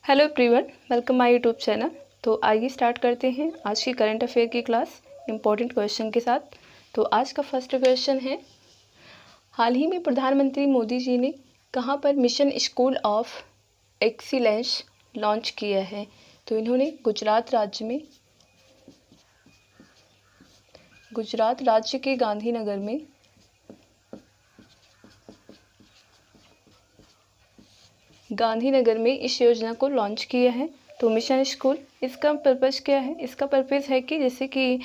Hello everyone, welcome my YouTube channel. तो आइए start करते हैं आज की करंट अफेयर की क्लास इम्पोर्टेंट क्वेश्चन के साथ। तो आज का फर्स्ट क्वेश्चन है, हाल ही में प्रधानमंत्री मोदी जी ने कहां पर mission school of excellence launch किया है? तो इन्होंने गुजरात राज्य के गांधीनगर में इस योजना को लॉन्च किया है। तो मिशन स्कूल, इसका पर्पज़ क्या है? इसका पर्पज़ है कि जैसे कि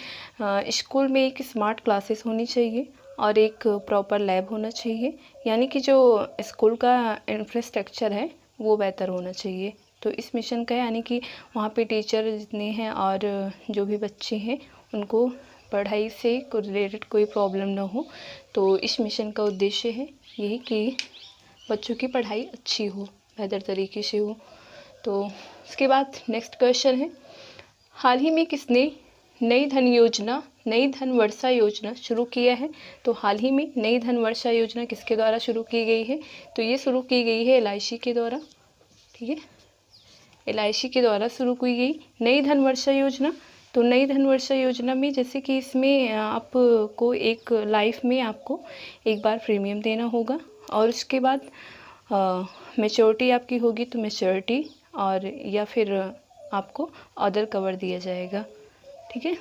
स्कूल में एक स्मार्ट क्लासेस होनी चाहिए और एक प्रॉपर लैब होना चाहिए, यानी कि जो स्कूल का इंफ्रास्ट्रक्चर है वो बेहतर होना चाहिए। तो इस मिशन का यानी कि वहाँ पे टीचर जितने हैं और जो भी बच्चे हैं उनको पढ़ाई से रिलेटेड कोई प्रॉब्लम ना हो। तो इस मिशन का उद्देश्य है यही कि बच्चों की पढ़ाई अच्छी हो, बेहतर तरीके से हो। तो उसके बाद नेक्स्ट क्वेश्चन है, हाल ही में किसने नई धन वर्षा योजना शुरू किया है? तो हाल ही में नई धन वर्षा योजना किसके द्वारा शुरू की गई है? तो ये शुरू की गई है LIC के द्वारा। ठीक है, LIC के द्वारा शुरू की गई नई धन वर्षा योजना। तो नई धन वर्षा योजना में जैसे कि इसमें आपको एक लाइफ में आपको एक बार प्रीमियम देना होगा और उसके बाद मैच्योरिटी आपकी होगी तो मैच्योरिटी और या फिर आपको अदर कवर दिया जाएगा। ठीक है,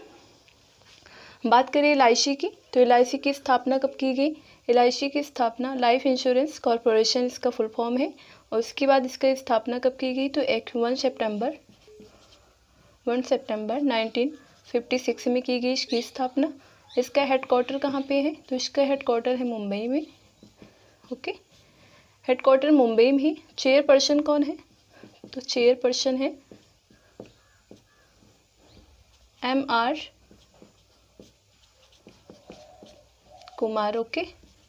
बात करें LIC की, तो LIC की स्थापना कब की गई? LIC की स्थापना लाइफ इंश्योरेंस कॉरपोरेशन इसका फुल फॉर्म है। और उसके बाद इसका स्थापना कब की गई? तो 1 सितंबर 1956 में की गई इसकी स्थापना। इसका हेडक्वार्टर कहाँ पे है? तो इसका हेडक्वार्टर है मुंबई में। ओके, हेडक्वार्टर मुंबई में ही। चेयरपर्सन कौन है? तो चेयरपर्सन है MR Kumar. Okay,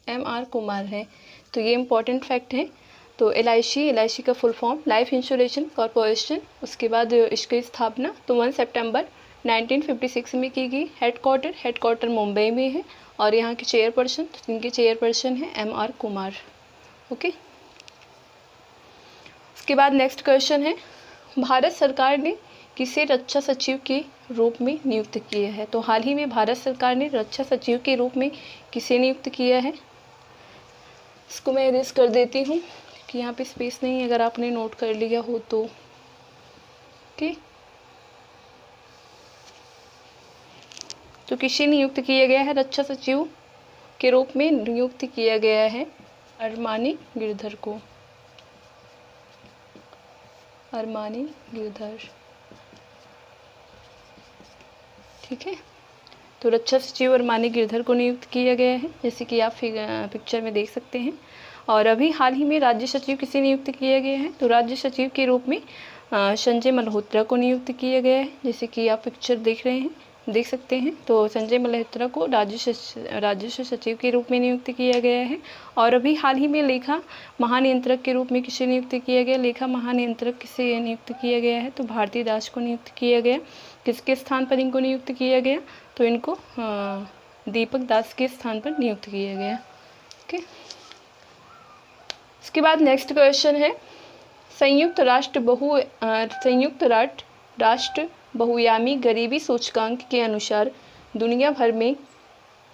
MR Kumar है। तो ये इम्पोर्टेंट फैक्ट है। तो LIC का full form life insurance corporation. उसके बाद इसकी स्थापना तो 1 सितंबर 1956 में की गई। हेडक्वार्टर मुंबई में है और यहाँ के चेयरपर्सन, तो इनके चेयरपर्सन है MR कुमार। ओके, उसके बाद नेक्स्ट क्वेश्चन है, भारत सरकार ने किसे रक्षा सचिव के रूप में नियुक्त किया है? तो हाल ही में भारत सरकार ने रक्षा सचिव के रूप में किसे नियुक्त किया है? इसको मैं इरेज कर देती हूँ कि यहाँ पे स्पेस नहीं है, अगर आपने नोट कर लिया हो तो। ओके, तो किसे नियुक्त किया गया है? रक्षा सचिव के रूप में नियुक्त किया गया है अरमानी गिरधर को। अरमानी गिरधर, ठीक है। तो रक्षा सचिव अरमानी गिरधर को नियुक्त किया गया है, जैसे कि आप पिक्चर में देख सकते हैं। और अभी हाल ही में राज्य सचिव किसे नियुक्त किया गया है? तो राज्य सचिव के रूप में संजय मल्होत्रा को नियुक्त किया गया है, जैसे कि आप पिक्चर देख सकते हैं। तो संजय मल्होत्रा को राजस्व सचिव के रूप में नियुक्त किया गया है। और अभी हाल ही में लेखा महानियंत्रक के रूप में किसे नियुक्त किया गया? लेखा महानियंत्रक किसे नियुक्त किया गया है? तो भारती दास को नियुक्त किया गया। किसके स्थान पर इनको नियुक्त किया गया? तो इनको दीपक दास के स्थान पर नियुक्त किया गया। ओके, इसके बाद नेक्स्ट क्वेश्चन है, संयुक्त राष्ट्र बहुआयामी गरीबी सूचकांक के अनुसार दुनिया भर में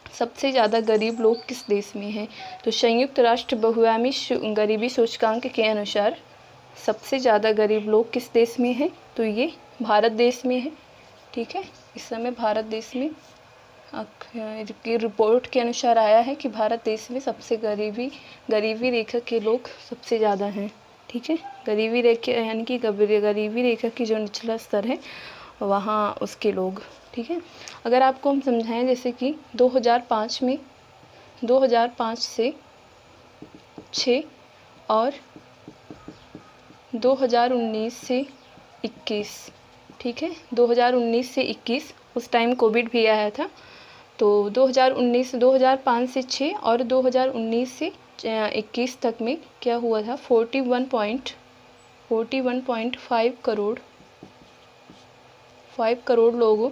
सबसे ज़्यादा गरीब लोग किस देश में हैं? तो संयुक्त राष्ट्र बहुआयामी गरीबी सूचकांक के अनुसार सबसे ज़्यादा गरीब लोग किस देश में हैं? तो ये भारत देश में है। ठीक है, इस समय भारत देश में की रिपोर्ट के अनुसार आया है कि भारत देश में सबसे गरीबी रेखा के लोग सबसे ज़्यादा हैं। ठीक है, गरीबी रेखा यानी कि गरीबी रेखा की जो निचला स्तर है वहाँ उसके लोग। ठीक है, अगर आपको हम समझाएं जैसे कि 2005 से 6 और 2019 से 21, ठीक है, 2019 से 21 उस टाइम कोविड भी आया था। तो 2005 से 6 और 2019 से 21 तक में क्या हुआ था? 41.5 करोड़ लोगों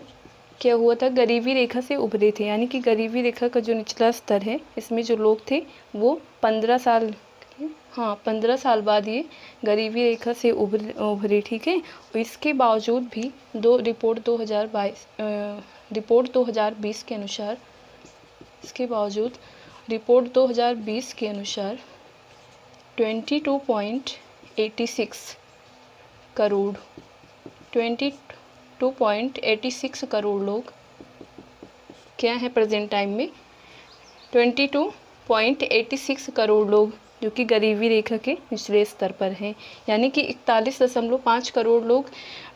क्या हुआ था? गरीबी रेखा से उभरे थे, यानी कि गरीबी रेखा का जो निचला स्तर है इसमें जो लोग थे वो 15 साल हाँ, 15 साल बाद ये गरीबी रेखा से उभरी, ठीक है। और इसके बावजूद भी रिपोर्ट 2020 के अनुसार, इसके बावजूद रिपोर्ट 2020 के अनुसार 22.86 करोड़ 22.86 करोड़ लोग क्या है प्रेजेंट टाइम में, 22.86 करोड़ लोग जो कि गरीबी रेखा के निचले स्तर पर हैं। यानी कि 41.5 करोड़ लोग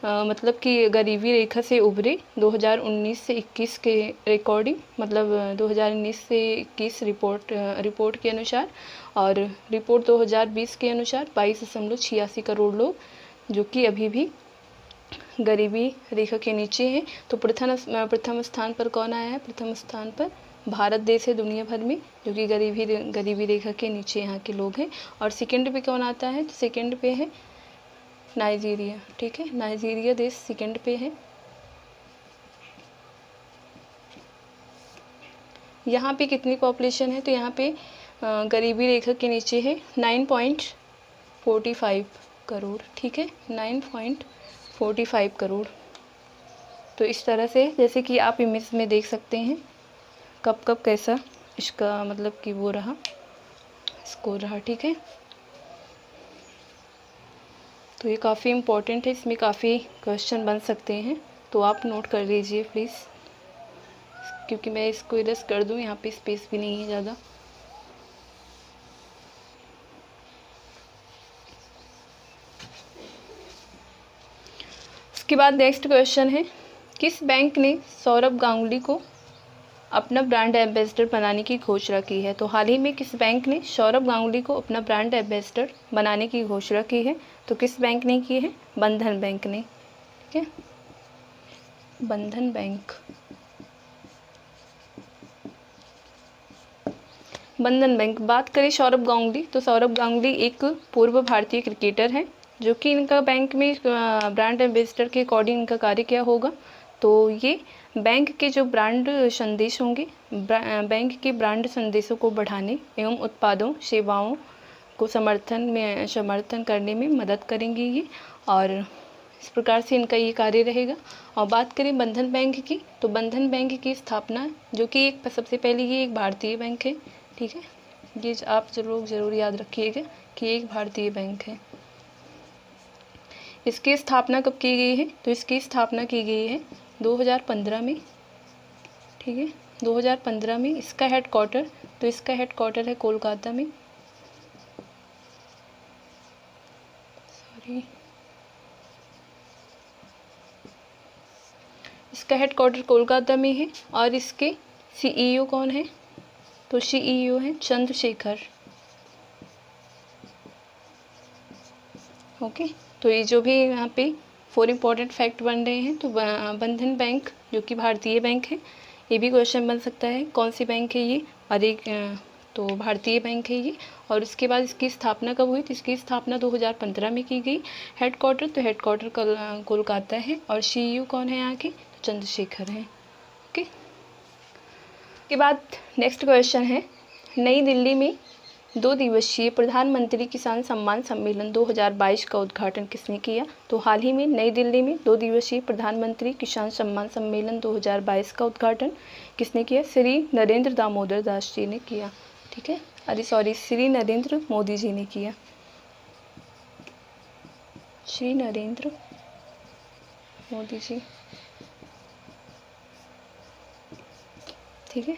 मतलब कि गरीबी रेखा से उभरे 2019 से 21 के रिकॉर्डिंग, मतलब 2019 से 21 रिपोर्ट के अनुसार, और रिपोर्ट 2020 के अनुसार 22.86 करोड़ लोग जो कि अभी भी गरीबी रेखा के नीचे हैं। तो प्रथम स्थान पर कौन आया है? प्रथम स्थान पर भारत देश है दुनिया भर में, जो कि गरीबी रेखा के नीचे यहाँ के लोग हैं। और सेकंड पे कौन आता है? तो सेकंड पे है नाइजीरिया, ठीक है। नाइजीरिया देश सेकंड पे है। यहाँ पे कितनी पॉपुलेशन है? तो यहाँ पे गरीबी रेखा के नीचे है 9.45 करोड़, ठीक है, 9.45 करोड़। तो इस तरह से जैसे कि आप इमेज में देख सकते हैं कब कब कैसा इसका मतलब कि वो रहा, स्कोर रहा, ठीक है। तो ये काफ़ी इम्पोर्टेंट है, इसमें काफ़ी क्वेश्चन बन सकते हैं, तो आप नोट कर लीजिए प्लीज़, क्योंकि मैं इसको इरेज कर दूँ, यहाँ पे स्पेस भी नहीं है ज़्यादा। इसके बाद नेक्स्ट क्वेश्चन है, किस बैंक ने सौरभ गांगुली को अपना ब्रांड एम्बेसडर बनाने की घोषणा की है? तो हाल ही में किस बैंक ने सौरभ गांगुली को अपना ब्रांड एम्बेसडर बनाने की घोषणा की है? तो किस बैंक ने की है? बंधन बैंक ने, ठीक है, बंधन बैंक। बंधन बैंक। बात करें सौरभ गांगुली, तो सौरभ गांगुली एक पूर्व भारतीय क्रिकेटर हैं, जो कि इनका बैंक में ब्रांड एम्बेसडर के अकॉर्डिंग इनका कार्य क्या होगा? तो ये बैंक के जो ब्रांड संदेश होंगे, बैंक के ब्रांड संदेशों को बढ़ाने एवं उत्पादों सेवाओं को समर्थन करने में मदद करेंगे ये, और इस प्रकार से इनका ये कार्य रहेगा। और बात करें बंधन बैंक की, तो बंधन बैंक की स्थापना, जो कि एक सबसे पहले ये एक भारतीय बैंक है, ठीक है, ये आप ज़रूर याद रखिएगा कि एक भारतीय बैंक है। इसकी स्थापना कब की गई है? तो इसकी स्थापना की गई है 2015 में, ठीक है, 2015 में। इसका हेडक्वार्टर, तो इसका हेडक्वार्टर है कोलकाता में, इसका हेडक्वार्टर कोलकाता में है। और इसके सीईओ कौन है? तो सीईओ है चंद्रशेखर, ओके। तो ये जो भी यहाँ पे 4 इम्पॉर्टेंट फैक्ट बन रहे हैं, तो बंधन बैंक जो कि भारतीय बैंक है, ये भी क्वेश्चन बन सकता है, कौन सी बैंक है ये? और एक तो भारतीय बैंक है ये। और उसके बाद इसकी स्थापना कब हुई? तो इसकी स्थापना 2015 में की गई। हेडक्वार्टर, तो हेडक्वार्टर कोलकाता है। और सीईओ कौन है यहाँ के? तो चंद्रशेखर हैं, ओके। के बाद नेक्स्ट क्वेश्चन है, नई दिल्ली में 2 दिवसीय प्रधानमंत्री किसान सम्मान सम्मेलन 2022 का उद्घाटन किसने किया? तो हाल ही में नई दिल्ली में 2 दिवसीय प्रधानमंत्री किसान सम्मान सम्मेलन 2022 का उद्घाटन किसने किया? श्री नरेंद्र दामोदर दास जी ने किया, ठीक है, श्री नरेंद्र मोदी जी ने किया, श्री नरेंद्र मोदी जी, ठीक है।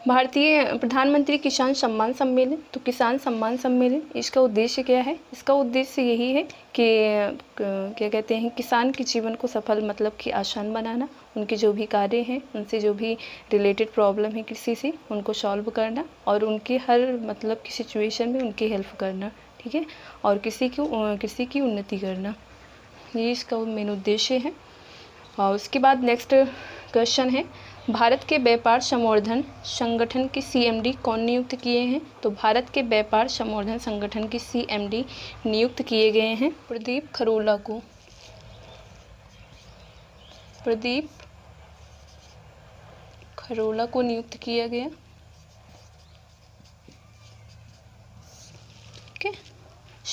भारतीय प्रधानमंत्री किसान सम्मान सम्मेलन, तो किसान सम्मान सम्मेलन इसका उद्देश्य क्या है? इसका उद्देश्य यही है कि क्या कहते हैं, किसान के जीवन को सफल मतलब कि आसान बनाना, उनके जो भी कार्य हैं, उनसे जो भी रिलेटेड प्रॉब्लम है कृषि से, उनको सॉल्व करना, और उनके हर मतलब की सिचुएशन में उनकी हेल्प करना, ठीक है, और कृषि की उन्नति करना, ये इसका मेन उद्देश्य है। और उसके बाद नेक्स्ट क्वेश्चन है, भारत के व्यापार संवर्धन संगठन के सीएमडी कौन नियुक्त किए हैं? तो भारत के व्यापार संवर्धन संगठन के सीएमडी नियुक्त किए गए हैं प्रदीप खरोला को, प्रदीप खरोला को नियुक्त किया गया।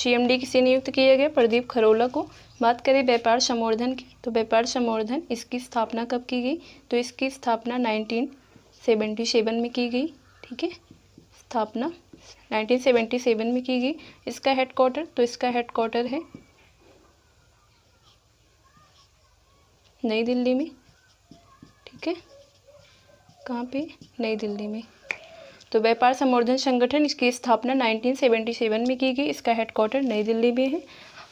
CMD किसे नियुक्त किया गया? प्रदीप खरोला को। बात करें व्यापार संवर्धन की, तो व्यापार संवर्धन इसकी स्थापना कब की गई? तो इसकी स्थापना 1977 में की गई। ठीक है, स्थापना 1977 में की गई। इसका हेडक्वार्टर, तो इसका हेडक्वार्टर है नई दिल्ली में। ठीक है, कहाँ पे? नई दिल्ली में। तो व्यापार संवर्धन संगठन, इसकी स्थापना 1977 में की गई। इसका हेडक्वार्टर नई दिल्ली में है।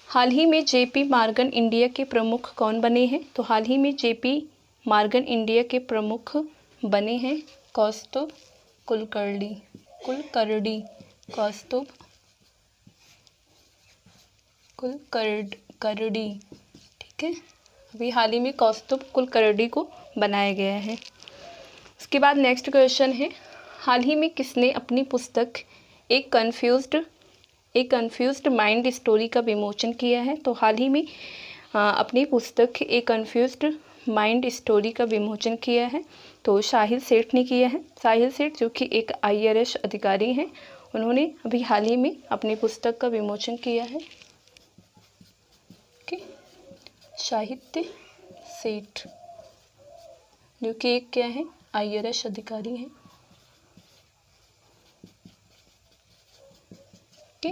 हाल ही में JP मॉर्गन इंडिया के प्रमुख कौन बने हैं? तो हाल ही में JP मॉर्गन इंडिया के प्रमुख बने हैं कौस्तुभ कुलकर्णी। कौस्तुभ कुलकर्णी। ठीक है, अभी हाल ही में कौस्तुभ कुलकर्णी को बनाया गया है। उसके बाद नेक्स्ट क्वेश्चन है, हाल ही में किसने अपनी पुस्तक एक कन्फ्यूज्ड माइंड स्टोरी का विमोचन किया है? तो हाल ही में अपनी पुस्तक एक कन्फ्यूज्ड माइंड स्टोरी का विमोचन किया है, तो साहिल सेठ ने किया है। साहिल सेठ जो कि एक IRS अधिकारी हैं, उन्होंने अभी हाल ही में अपनी पुस्तक का विमोचन किया है। ओके, साहित्य सेठ जो कि एक क्या है? IRS अधिकारी हैं। ओके,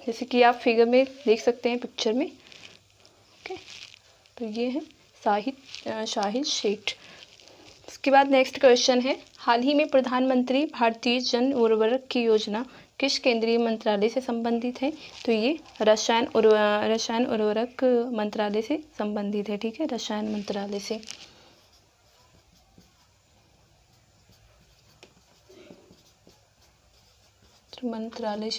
जैसे कि आप फिगर में देख सकते हैं, पिक्चर में। ओके, तो ये है साहिल सेठ। उसके बाद नेक्स्ट क्वेश्चन है, हाल ही में प्रधानमंत्री भारतीय जन उर्वरक की योजना किस केंद्रीय मंत्रालय से संबंधित है? तो ये रसायन उर्वरक मंत्रालय से संबंधित है। ठीक है, रसायन मंत्रालय से।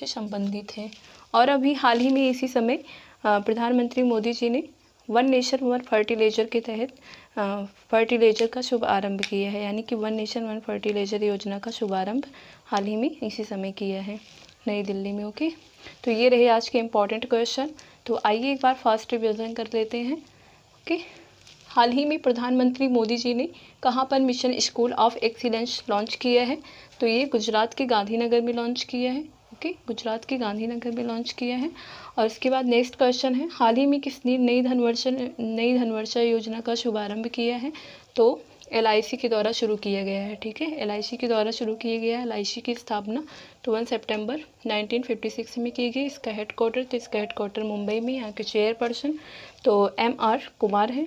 संबंधित है। और अभी हाल ही में इसी समय प्रधानमंत्री मोदी जी ने वन नेशन वन फर्टिलाइजर के तहत फर्टिलाइजर का शुभारंभ किया है, यानी कि वन नेशन वन फर्टिलाइजर योजना का शुभारंभ हाल ही में इसी समय किया है नई दिल्ली में। ओके, तो ये रहे आज के इम्पॉर्टेंट क्वेश्चन। तो आइए एक बार फास्ट रिविजन कर लेते हैं। ओके, हाल ही में प्रधानमंत्री मोदी जी ने कहाँ पर mission school of excellence launch किया है? तो ये गुजरात के गांधीनगर में लॉन्च किया है। ओके, गुजरात के गांधीनगर में लॉन्च किया है। और उसके बाद नेक्स्ट क्वेश्चन है, हाल ही में किसने नई धनवर्षा योजना का शुभारंभ किया है? तो LIC के द्वारा शुरू किया गया है। ठीक है, LIC के द्वारा शुरू किया गया है। LIC की स्थापना 1 सितंबर 1956 में की गई। इसका हेडक्वार्टर मुंबई में। यहाँ के चेयरपर्सन तो MR कुमार है।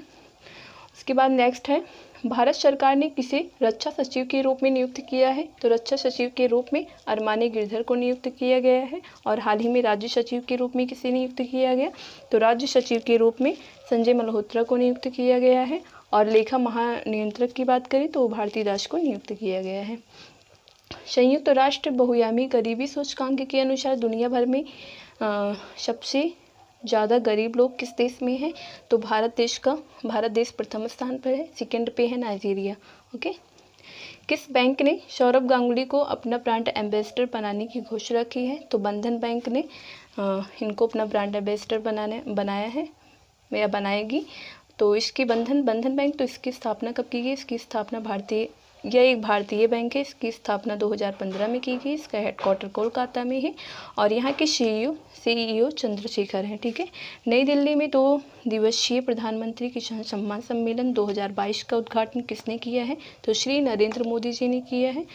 उसके बाद नेक्स्ट है, भारत सरकार ने किसे रक्षा सचिव के रूप में नियुक्त किया है? तो रक्षा सचिव के रूप में अरमानी गिरधर को नियुक्त किया गया है। और हाल ही में राज्य सचिव के रूप में किसे नियुक्त किया गया? तो राज्य सचिव के रूप में संजय मल्होत्रा को नियुक्त किया गया है। और लेखा महानियंत्रक की बात करें तो भारती दास को नियुक्त किया गया है। संयुक्त राष्ट्र बहुआयामी गरीबी सूचकांक के अनुसार दुनिया भर में सबसे ज़्यादा गरीब लोग किस देश में हैं? तो भारत देश प्रथम स्थान पर है। सेकंड पे है नाइजीरिया। ओके, किस बैंक ने सौरभ गांगुली को अपना ब्रांड एम्बेसडर बनाने की घोषणा की है? तो बंधन बैंक ने इनको अपना ब्रांड एम्बेसडर बनाया है या बनाएगी। तो इसकी बंधन बैंक, तो इसकी स्थापना कब की गई? इसकी स्थापना एक भारतीय बैंक है। इसकी स्थापना 2015 में की गई। इसका हेडक्वार्टर कोलकाता में है। और यहाँ के CEO चंद्रशेखर हैं। ठीक है, नई दिल्ली में 2 दिवसीय प्रधानमंत्री किसान सम्मान सम्मेलन 2022 का उद्घाटन किसने किया है? तो श्री नरेंद्र मोदी जी ने किया है।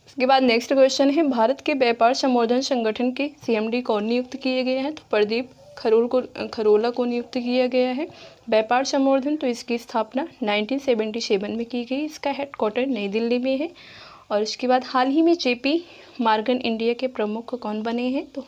उसके बाद नेक्स्ट क्वेश्चन है, भारत के व्यापार संवर्धन संगठन के CMD कौन नियुक्त किए गए हैं? तो प्रदीप खरोला को नियुक्त किया गया है। व्यापार संवर्धन, तो इसकी स्थापना 1977 में की गई। इसका हेडक्वार्टर नई दिल्ली में है। और इसके बाद हाल ही में JP मॉर्गन इंडिया के प्रमुख कौन बने हैं? तो